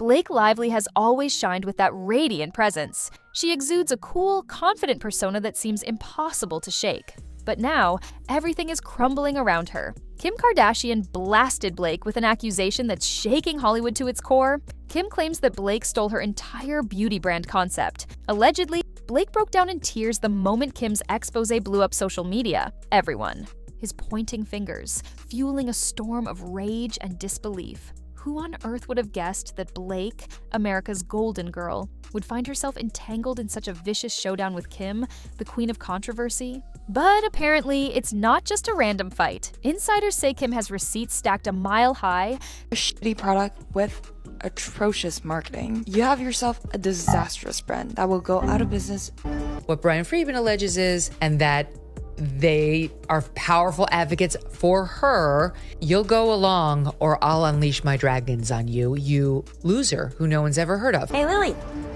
Blake Lively has always shined with that radiant presence. She exudes a cool, confident persona that seems impossible to shake. But now, everything is crumbling around her. Kim Kardashian blasted Blake with an accusation that's shaking Hollywood to its core. Kim claims that Blake stole her entire beauty brand concept. Allegedly, Blake broke down in tears the moment Kim's expose blew up social media. Everyone. His pointing fingers, fueling a storm of rage and disbelief. Who on earth would have guessed that Blake, America's golden girl, would find herself entangled in such a vicious showdown with Kim, the queen of controversy? But apparently, it's not just a random fight. Insiders say Kim has receipts stacked a mile high. A shitty product with atrocious marketing. You have yourself a disastrous brand that will go out of business. What Brian Friedman alleges is, and that they are powerful advocates for her. You'll go along or I'll unleash my dragons on you, you loser who no one's ever heard of. Hey, Lily,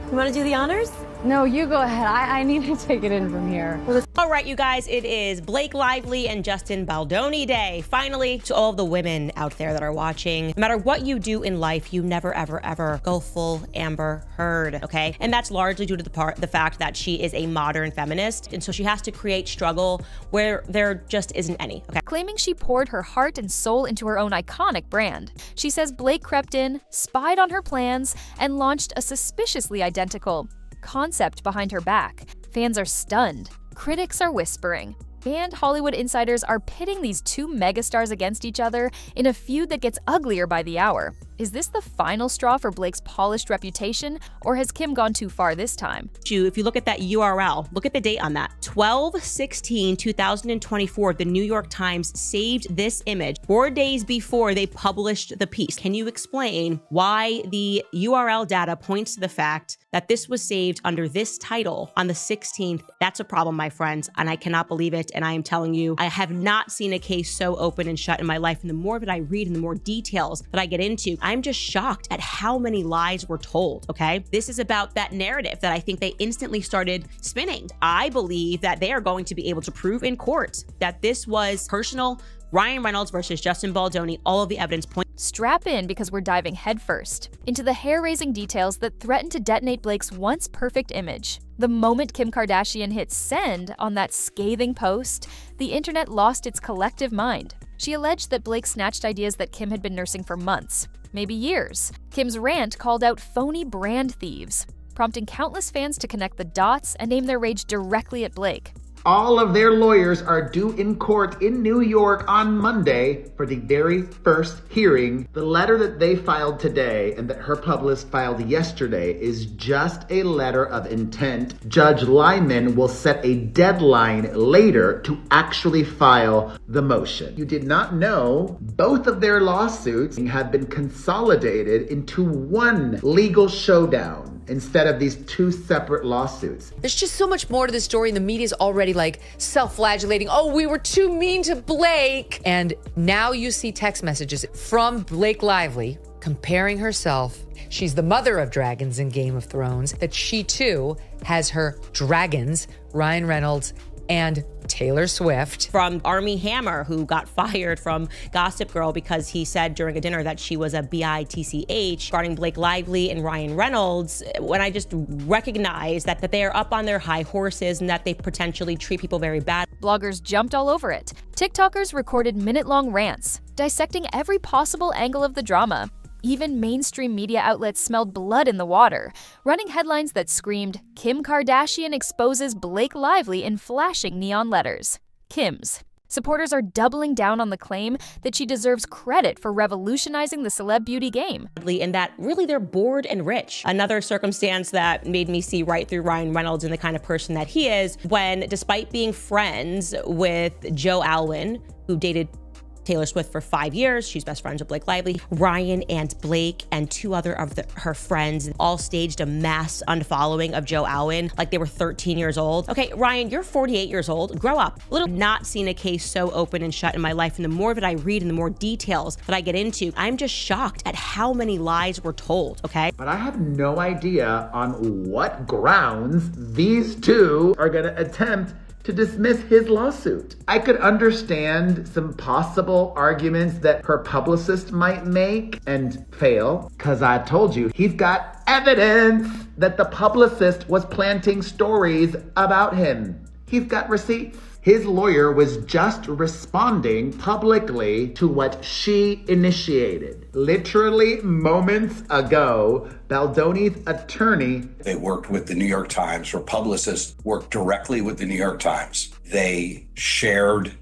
you want to do the honors? No, you go ahead. I need to take it in from here. All right, you guys, it is Blake Lively and Justin Baldoni Day. Finally, to all of the women out there that are watching, no matter what you do in life, you never, ever, ever go full Amber Heard, okay? And that's largely due to the fact that she is a modern feminist, and so she has to create struggle where there just isn't any, okay? Claiming she poured her heart and soul into her own iconic brand. She says Blake crept in, spied on her plans, and launched a suspiciously identical concept behind her back. Fans are stunned. Critics are whispering. And Hollywood insiders are pitting these two megastars against each other in a feud that gets uglier by the hour. Is this the final straw for Blake's polished reputation, or has Kim gone too far this time? If you look at that URL, look at the date on that. 12/16/2024, the New York Times saved this image 4 days before they published the piece. Can you explain why the URL data points to the fact that this was saved under this title on the 16th? That's a problem, my friends, and I cannot believe it. And I am telling you, I have not seen a case so open and shut in my life. And the more that I read and the more details that I get into, I'm just shocked at how many lies were told, okay? This is about that narrative that I think they instantly started spinning. I believe that they are going to be able to prove in court that this was personal. Ryan Reynolds versus Justin Baldoni, all of the evidence points. Strap in because we're diving headfirst into the hair-raising details that threaten to detonate Blake's once perfect image. The moment Kim Kardashian hit send on that scathing post, the internet lost its collective mind. She alleged that Blake snatched ideas that Kim had been nursing for months, maybe years. Kim's rant called out phony brand thieves, prompting countless fans to connect the dots and aim their rage directly at Blake. All of their lawyers are due in court in New York on Monday for the very first hearing. The letter that they filed today and that her publicist filed yesterday is just a letter of intent. Judge Lyman will set a deadline later to actually file the motion. You did not know both of their lawsuits have been consolidated into one legal showdown instead of these two separate lawsuits. There's just so much more to this story, and the media's already like self-flagellating. Oh, we were too mean to Blake. And now you see text messages from Blake Lively comparing herself. She's the mother of dragons in Game of Thrones, that she too has her dragons, Ryan Reynolds and Taylor Swift. From Armie Hammer, who got fired from Gossip Girl because he said during a dinner that she was a bitch, regarding Blake Lively and Ryan Reynolds, when I just recognize that they are up on their high horses and that they potentially treat people very bad. Bloggers jumped all over it. TikTokers recorded minute-long rants, dissecting every possible angle of the drama. Even mainstream media outlets smelled blood in the water, running headlines that screamed, "Kim Kardashian exposes Blake Lively" in flashing neon letters. Kim's. Supporters are doubling down on the claim that she deserves credit for revolutionizing the celeb beauty game. And that really they're bored and rich. Another circumstance that made me see right through Ryan Reynolds and the kind of person that he is, when despite being friends with Joe Alwyn, who dated Taylor Swift for 5 years. She's best friends with Blake Lively. Ryan and Blake and two other of her friends all staged a mass unfollowing of Joe Alwyn like they were 13 years old. Okay, Ryan, you're 48 years old. Grow up. Not seen a case so open and shut in my life. And the more that I read and the more details that I get into, I'm just shocked at how many lies were told, okay? But I have no idea on what grounds these two are going to attempt to dismiss his lawsuit. I could understand some possible arguments that her publicist might make and fail, because I told you he's got evidence that the publicist was planting stories about him. He's got receipts. His lawyer was just responding publicly to what she initiated. Literally moments ago, Baldoni's attorney... They worked with the New York Times. Her publicist worked directly with the New York Times. They shared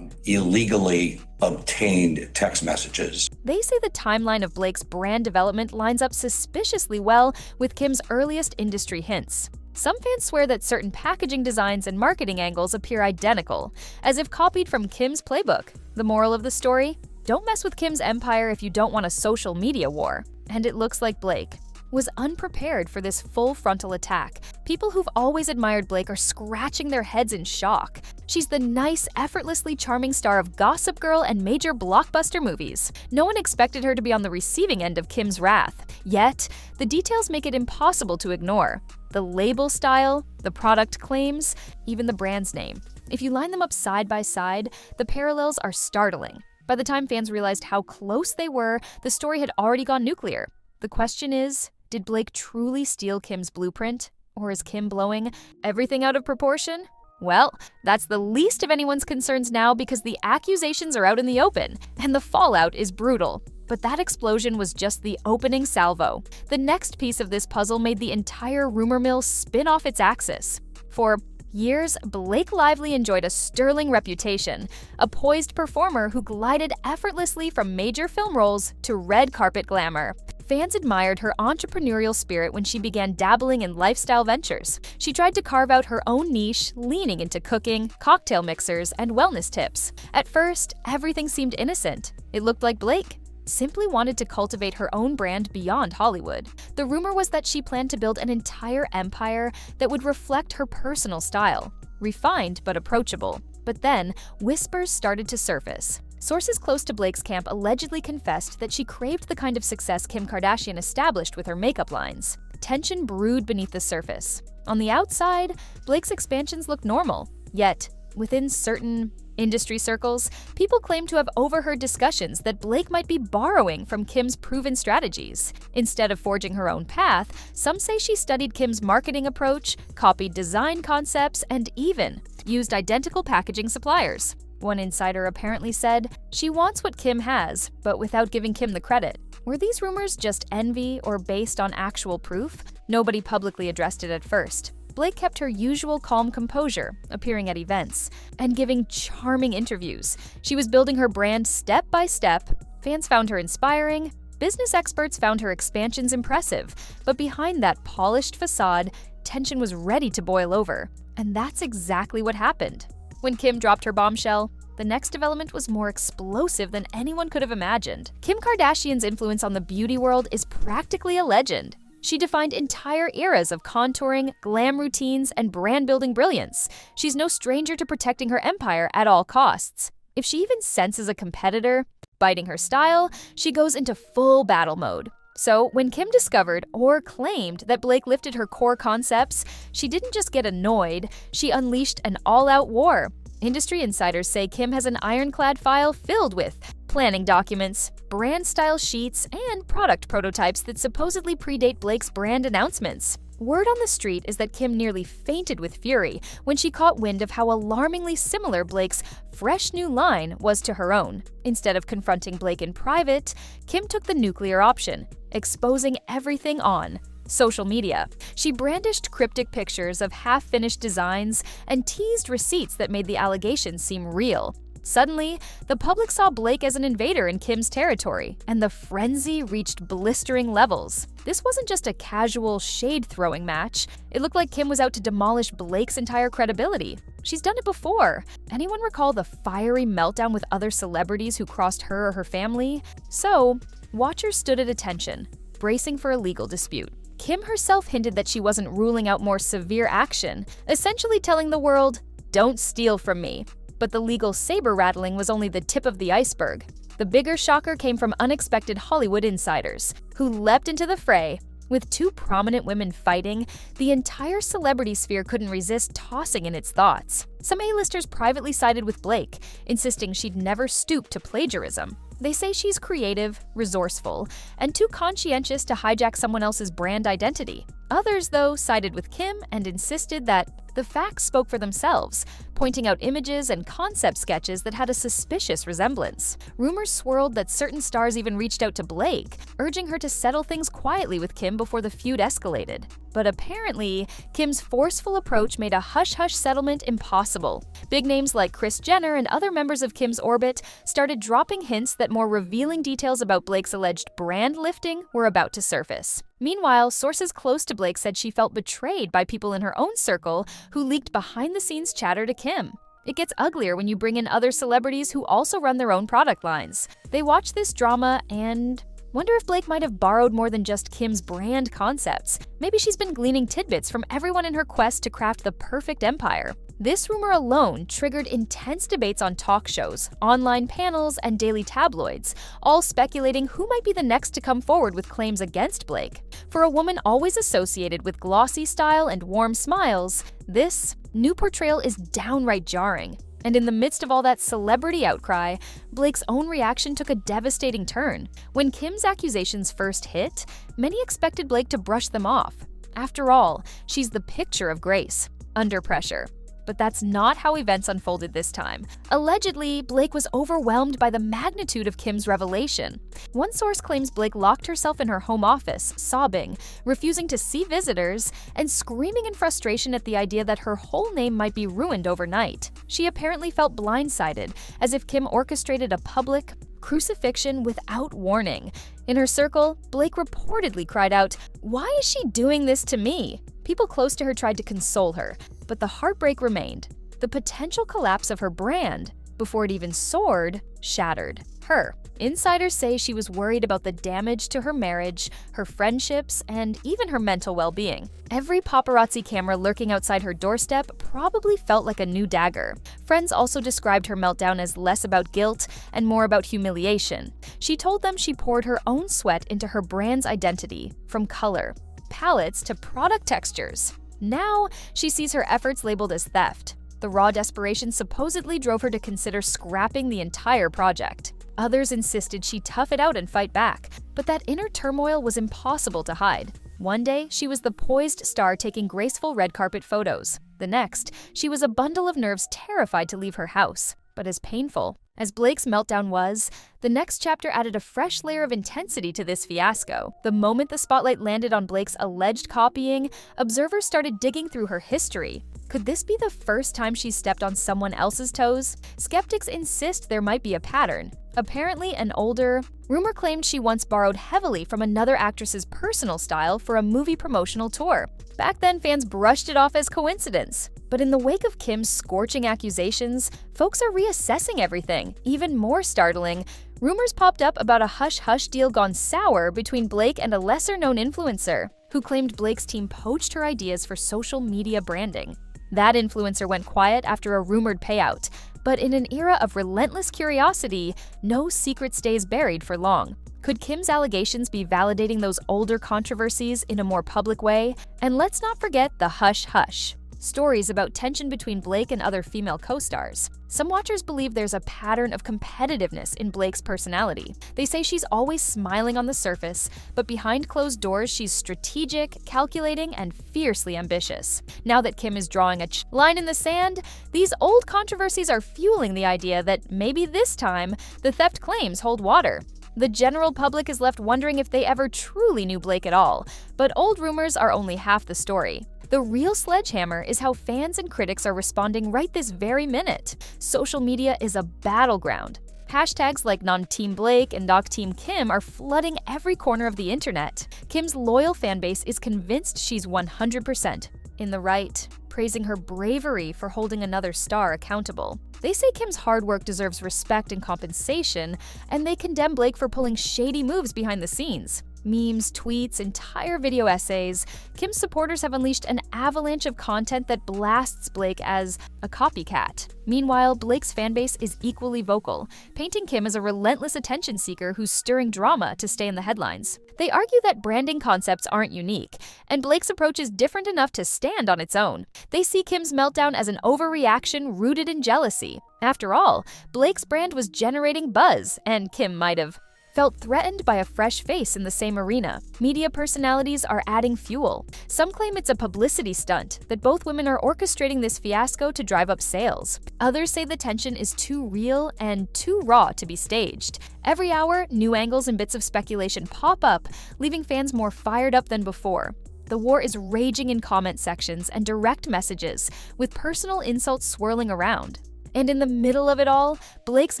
illegally obtained text messages. They say the timeline of Blake's brand development lines up suspiciously well with Kim's earliest industry hints. Some fans swear that certain packaging designs and marketing angles appear identical, as if copied from Kim's playbook. The moral of the story? Don't mess with Kim's empire if you don't want a social media war. And it looks like Blake was unprepared for this full frontal attack. People who've always admired Blake are scratching their heads in shock. She's the nice, effortlessly charming star of Gossip Girl and major blockbuster movies. No one expected her to be on the receiving end of Kim's wrath. Yet, the details make it impossible to ignore. The label style, the product claims, even the brand's name. If you line them up side by side, the parallels are startling. By the time fans realized how close they were, the story had already gone nuclear. The question is, did Blake truly steal Kim's blueprint? Or is Kim blowing everything out of proportion? Well, that's the least of anyone's concerns now because the accusations are out in the open, and the fallout is brutal. But that explosion was just the opening salvo. The next piece of this puzzle made the entire rumor mill spin off its axis. For years, Blake Lively enjoyed a sterling reputation, a poised performer who glided effortlessly from major film roles to red carpet glamour. Fans admired her entrepreneurial spirit when she began dabbling in lifestyle ventures. She tried to carve out her own niche, leaning into cooking, cocktail mixers, and wellness tips. At first, everything seemed innocent. It looked like Blake simply wanted to cultivate her own brand beyond Hollywood. The rumor was that she planned to build an entire empire that would reflect her personal style, refined but approachable. But then, whispers started to surface. Sources close to Blake's camp allegedly confessed that she craved the kind of success Kim Kardashian established with her makeup lines. Tension brewed beneath the surface. On the outside, Blake's expansions looked normal. Yet, within certain industry circles, people claim to have overheard discussions that Blake might be borrowing from Kim's proven strategies. Instead of forging her own path, some say she studied Kim's marketing approach, copied design concepts, and even used identical packaging suppliers. One insider apparently said, "She wants what Kim has, but without giving Kim the credit." Were these rumors just envy or based on actual proof? Nobody publicly addressed it at first. Blake kept her usual calm composure, appearing at events, and giving charming interviews. She was building her brand step by step. Fans found her inspiring. Business experts found her expansions impressive. But behind that polished facade, tension was ready to boil over. And that's exactly what happened. When Kim dropped her bombshell, the next development was more explosive than anyone could have imagined. Kim Kardashian's influence on the beauty world is practically a legend. She defined entire eras of contouring, glam routines, and brand-building brilliance. She's no stranger to protecting her empire at all costs. If she even senses a competitor biting her style, she goes into full battle mode. So when Kim discovered or claimed that Blake lifted her core concepts, she didn't just get annoyed, she unleashed an all-out war. Industry insiders say Kim has an ironclad file filled with planning documents, brand-style sheets, and product prototypes that supposedly predate Blake's brand announcements. Word on the street is that Kim nearly fainted with fury when she caught wind of how alarmingly similar Blake's fresh new line was to her own. Instead of confronting Blake in private, Kim took the nuclear option, exposing everything on social media. She brandished cryptic pictures of half-finished designs and teased receipts that made the allegations seem real. Suddenly, the public saw Blake as an invader in Kim's territory, and the frenzy reached blistering levels. This wasn't just a casual shade-throwing match. It looked like Kim was out to demolish Blake's entire credibility. She's done it before. Anyone recall the fiery meltdown with other celebrities who crossed her or her family? So, watchers stood at attention, bracing for a legal dispute. Kim herself hinted that she wasn't ruling out more severe action, essentially telling the world, "Don't steal from me." But the legal saber-rattling was only the tip of the iceberg. The bigger shocker came from unexpected Hollywood insiders, who leapt into the fray, With two prominent women fighting, the entire celebrity sphere couldn't resist tossing in its thoughts. Some A-listers privately sided with Blake, insisting she'd never stoop to plagiarism. They say she's creative, resourceful, and too conscientious to hijack someone else's brand identity. Others, though, sided with Kim and insisted that the facts spoke for themselves, pointing out images and concept sketches that had a suspicious resemblance. Rumors swirled that certain stars even reached out to Blake, urging her to settle things quietly with Kim before the feud escalated. But apparently, Kim's forceful approach made a hush-hush settlement impossible. Big names like Kris Jenner and other members of Kim's orbit started dropping hints that more revealing details about Blake's alleged brand lifting were about to surface. Meanwhile, sources close to Blake said she felt betrayed by people in her own circle who leaked behind-the-scenes chatter to Kim. It gets uglier when you bring in other celebrities who also run their own product lines. They watch this drama and wonder if Blake might have borrowed more than just Kim's brand concepts. Maybe she's been gleaning tidbits from everyone in her quest to craft the perfect empire. This rumor alone triggered intense debates on talk shows, online panels, and daily tabloids, all speculating who might be the next to come forward with claims against Blake. For a woman always associated with glossy style and warm smiles, this new portrayal is downright jarring. And in the midst of all that celebrity outcry, Blake's own reaction took a devastating turn. When Kim's accusations first hit, many expected Blake to brush them off. After all, she's the picture of grace, under pressure. But that's not how events unfolded this time. Allegedly, Blake was overwhelmed by the magnitude of Kim's revelation. One source claims Blake locked herself in her home office, sobbing, refusing to see visitors, and screaming in frustration at the idea that her whole name might be ruined overnight. She apparently felt blindsided, as if Kim orchestrated a public crucifixion without warning. In her circle, Blake reportedly cried out, "Why is she doing this to me?" People close to her tried to console her, but the heartbreak remained. The potential collapse of her brand, before it even soared, shattered her. Insiders say she was worried about the damage to her marriage, her friendships, and even her mental well-being. Every paparazzi camera lurking outside her doorstep probably felt like a new dagger. Friends also described her meltdown as less about guilt and more about humiliation. She told them she poured her own sweat into her brand's identity, from color, palettes to product textures. Now, she sees her efforts labeled as theft. The raw desperation supposedly drove her to consider scrapping the entire project. Others insisted she tough it out and fight back, but that inner turmoil was impossible to hide. One day, she was the poised star taking graceful red carpet photos. The next, she was a bundle of nerves terrified to leave her house. But as painful as Blake's meltdown was, the next chapter added a fresh layer of intensity to this fiasco. The moment the spotlight landed on Blake's alleged copying, observers started digging through her history. Could this be the first time she's stepped on someone else's toes? Skeptics insist there might be a pattern. Apparently, an older rumor claimed she once borrowed heavily from another actress's personal style for a movie promotional tour. Back then, fans brushed it off as coincidence. But in the wake of Kim's scorching accusations, folks are reassessing everything. Even more startling, rumors popped up about a hush-hush deal gone sour between Blake and a lesser-known influencer, who claimed Blake's team poached her ideas for social media branding. That influencer went quiet after a rumored payout, but in an era of relentless curiosity, no secret stays buried for long. Could Kim's allegations be validating those older controversies in a more public way? And let's not forget the hush-hush. Stories about tension between Blake and other female co-stars. Some watchers believe there's a pattern of competitiveness in Blake's personality. They say she's always smiling on the surface, but behind closed doors she's strategic, calculating, and fiercely ambitious. Now that Kim is drawing a line in the sand, these old controversies are fueling the idea that maybe this time the theft claims hold water. The general public is left wondering if they ever truly knew Blake at all, but old rumors are only half the story. The real sledgehammer is how fans and critics are responding right this very minute. Social media is a battleground. Hashtags like non-Team Blake and not Team Kim are flooding every corner of the internet. Kim's loyal fanbase is convinced she's 100% in the right, praising her bravery for holding another star accountable. They say Kim's hard work deserves respect and compensation, and they condemn Blake for pulling shady moves behind the scenes. Memes, tweets, entire video essays, Kim's supporters have unleashed an avalanche of content that blasts Blake as a copycat. Meanwhile, Blake's fanbase is equally vocal, painting Kim as a relentless attention seeker who's stirring drama to stay in the headlines. They argue that branding concepts aren't unique, and Blake's approach is different enough to stand on its own. They see Kim's meltdown as an overreaction rooted in jealousy. After all, Blake's brand was generating buzz, and Kim might have felt threatened by a fresh face in the same arena. Media personalities are adding fuel. Some claim it's a publicity stunt, that both women are orchestrating this fiasco to drive up sales. Others say the tension is too real and too raw to be staged. Every hour, new angles and bits of speculation pop up, leaving fans more fired up than before. The war is raging in comment sections and direct messages, with personal insults swirling around. And in the middle of it all, Blake's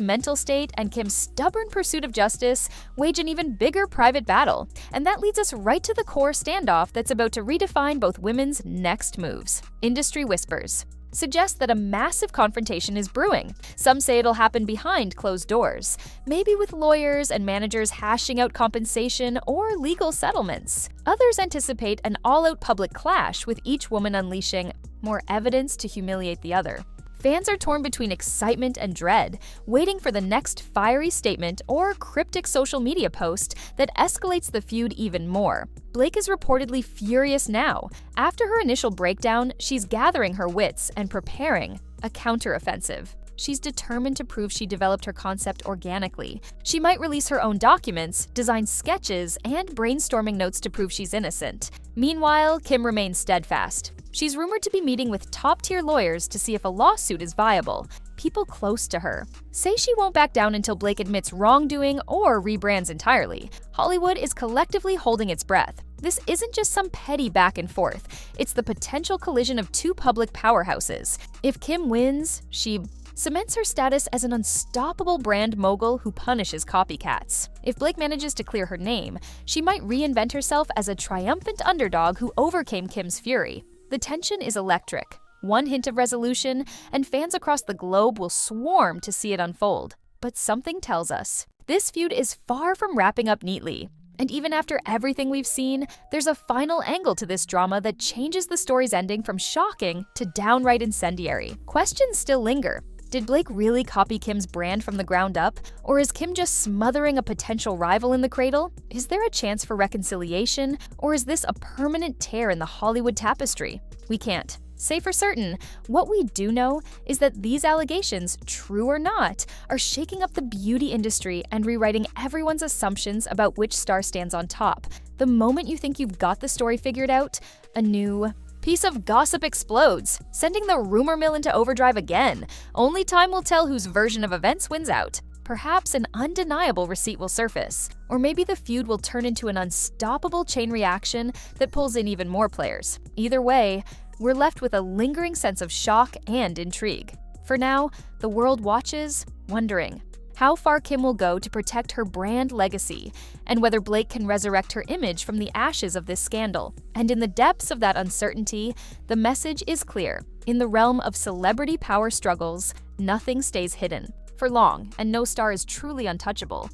mental state and Kim's stubborn pursuit of justice wage an even bigger private battle. And that leads us right to the core standoff that's about to redefine both women's next moves. Industry whispers suggest that a massive confrontation is brewing. Some say it'll happen behind closed doors, maybe with lawyers and managers hashing out compensation or legal settlements. Others anticipate an all-out public clash, with each woman unleashing more evidence to humiliate the other. Fans are torn between excitement and dread, waiting for the next fiery statement or cryptic social media post that escalates the feud even more. Blake is reportedly furious now. After her initial breakdown, she's gathering her wits and preparing a counteroffensive. She's determined to prove she developed her concept organically. She might release her own documents, design sketches, and brainstorming notes to prove she's innocent. Meanwhile, Kim remains steadfast. She's rumored to be meeting with top-tier lawyers to see if a lawsuit is viable. People close to her say she won't back down until Blake admits wrongdoing or rebrands entirely. Hollywood is collectively holding its breath. This isn't just some petty back and forth. It's the potential collision of two public powerhouses. If Kim wins, she cements her status as an unstoppable brand mogul who punishes copycats. If Blake manages to clear her name, she might reinvent herself as a triumphant underdog who overcame Kim's fury. The tension is electric. One hint of resolution, and fans across the globe will swarm to see it unfold. But something tells us this feud is far from wrapping up neatly. And even after everything we've seen, there's a final angle to this drama that changes the story's ending from shocking to downright incendiary. Questions still linger. Did Blake really copy Kim's brand from the ground up? Or is Kim just smothering a potential rival in the cradle? Is there a chance for reconciliation? Or is this a permanent tear in the Hollywood tapestry? We can't say for certain. What we do know is that these allegations, true or not, are shaking up the beauty industry and rewriting everyone's assumptions about which star stands on top. The moment you think you've got the story figured out, a new piece of gossip explodes, sending the rumor mill into overdrive again. Only time will tell whose version of events wins out. Perhaps an undeniable receipt will surface, or maybe the feud will turn into an unstoppable chain reaction that pulls in even more players. Either way, we're left with a lingering sense of shock and intrigue. For now, the world watches, wondering how far Kim will go to protect her brand legacy, and whether Blake can resurrect her image from the ashes of this scandal. And in the depths of that uncertainty, the message is clear. In the realm of celebrity power struggles, nothing stays hidden for long, and no star is truly untouchable.